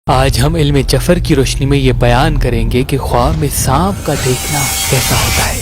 آج ہم علم جفر کی روشنی میں یہ بیان کریں گے کہ خواب میں سانپ کا دیکھنا کیسا ہوتا ہے۔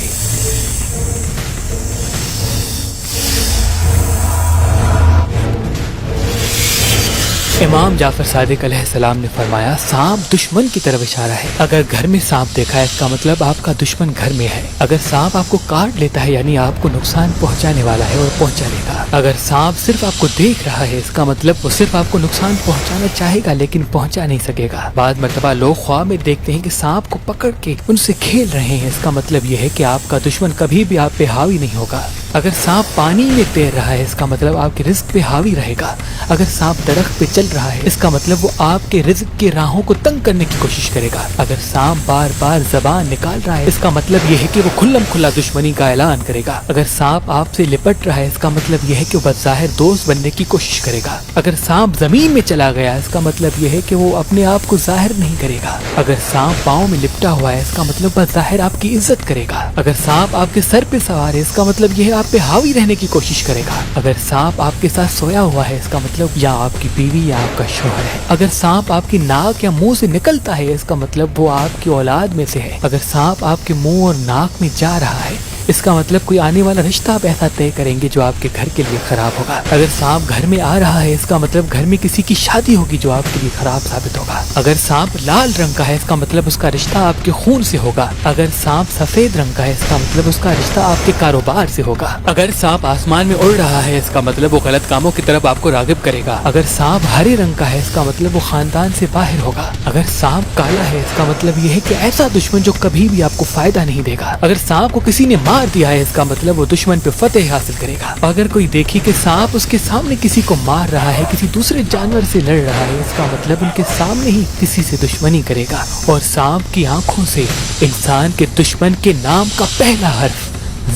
امام جعفر صادق علیہ السلام نے فرمایا سانپ دشمن کی طرف اشارہ ہے۔ اگر گھر میں سانپ دیکھا ہے اس کا مطلب آپ کا دشمن گھر میں ہے۔ اگر سانپ آپ کو کاٹ لیتا ہے یعنی آپ کو نقصان پہنچانے والا ہے اور پہنچا لے گا۔ اگر سانپ صرف آپ کو دیکھ رہا ہے اس کا مطلب وہ صرف آپ کو نقصان پہنچانا چاہے گا لیکن پہنچا نہیں سکے گا۔ بعض مرتبہ لوگ خواب میں دیکھتے ہیں کہ سانپ کو پکڑ کے ان سے کھیل رہے ہیں، اس کا مطلب یہ ہے کہ آپ کا دشمن کبھی بھی آپ پہ حاوی نہیں ہوگا۔ اگر سانپ پانی میں تیر رہا ہے اس کا مطلب آپ کے رزق پہ حاوی رہے گا۔ اگر سانپ درخت پہ چل رہا ہے اس کا مطلب وہ آپ کے رزق کی راہوں کو تنگ کرنے کی کوشش کرے گا۔ اگر سانپ بار بار زبان نکال رہا ہے اس کا مطلب یہ ہے کہ وہ کھلم کھلا دشمنی کا اعلان کرے گا۔ اگر سانپ آپ سے لپٹ رہا ہے اس کا مطلب یہ ہے کہ وہ بظاہر دوست بننے کی کوشش کرے گا۔ اگر سانپ زمین میں چلا گیا اس کا مطلب یہ ہے کہ وہ اپنے آپ کو ظاہر نہیں کرے گا۔ اگر سانپ پاؤں میں لپٹا ہوا ہے اس کا مطلب بظاہر آپ کی عزت کرے گا۔ اگر سانپ آپ کے سر پہ سوار ہے اس کا مطلب یہ ہے آپ پہ حاوی رہنے کی کوشش کرے گا۔ اگر سانپ آپ کے ساتھ سویا ہوا ہے اس کا مطلب یا آپ کی بیوی یا آپ کا شوہر ہے۔ اگر سانپ آپ کی ناک یا منہ سے نکلتا ہے اس کا مطلب وہ آپ کی اولاد میں سے ہے۔ اگر سانپ آپ کے منہ اور ناک میں جا رہا ہے اس کا مطلب کوئی آنے والا رشتہ آپ ایسا طے کریں گے جو آپ کے گھر کے لیے خراب ہوگا۔ اگر سانپ گھر میں آ رہا ہے اس کا مطلب گھر میں کسی کی شادی ہوگی جو آپ کے لیے خراب ثابت ہوگا۔ اگر سانپ لال رنگ کا ہے اس کا مطلب اس کا رشتہ آپ کے خون سے ہوگا۔ اگر سانپ سفید رنگ کا ہے اس کا مطلب اس کا رشتہ آپ کے کاروبار سے ہوگا۔ اگر سانپ آسمان میں اڑ رہا ہے اس کا مطلب وہ غلط کاموں کی طرف آپ کو راغب کرے گا۔ اگر سانپ ہرے رنگ کا ہے اس کا مطلب وہ خاندان سے باہر ہوگا۔ اگر سانپ کالا ہے اس کا مطلب یہ ہے کہ ایسا دشمن جو کبھی بھی آپ کو فائدہ نہیں دے گا۔ اگر سانپ کو کسی نے مار دیا ہے اس کا مطلب وہ دشمن پہ فتح حاصل کرے گا۔ اگر کوئی دیکھی کہ سانپ اس کے سامنے کسی کو مار رہا ہے، کسی دوسرے جانور سے لڑ رہا ہے اس کا مطلب ان کے سامنے ہی کسی سے دشمنی کرے گا۔ اور سانپ کی آنکھوں سے انسان کے دشمن کے نام کا پہلا حرف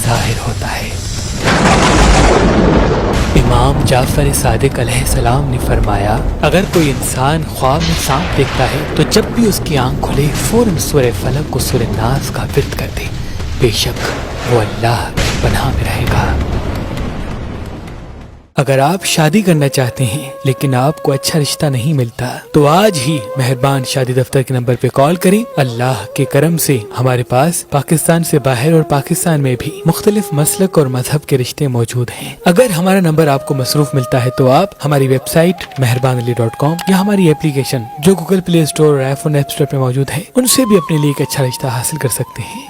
ظاہر ہوتا ہے۔ امام جعفر صادق علیہ السلام نے فرمایا اگر کوئی انسان خواب میں سانپ دیکھتا ہے تو جب بھی اس کی آنکھ کھلے فوراً سورہ فلق کو سورہ ناس کا ورد کر دے، بے شک وہ اللہ کی پناہ میں رہے گا۔ اگر آپ شادی کرنا چاہتے ہیں لیکن آپ کو اچھا رشتہ نہیں ملتا تو آج ہی مہربان شادی دفتر کے نمبر پہ کال کریں۔ اللہ کے کرم سے ہمارے پاس پاکستان سے باہر اور پاکستان میں بھی مختلف مسلک اور مذہب کے رشتے موجود ہیں۔ اگر ہمارا نمبر آپ کو مصروف ملتا ہے تو آپ ہماری ویب سائٹ meherbanali.com یا ہماری اپلیکیشن جو گوگل پلے اسٹور اور آئی فون ایپ اسٹور پہ موجود ہے ان سے بھی اپنے لیے ایک اچھا رشتہ حاصل کر سکتے ہیں۔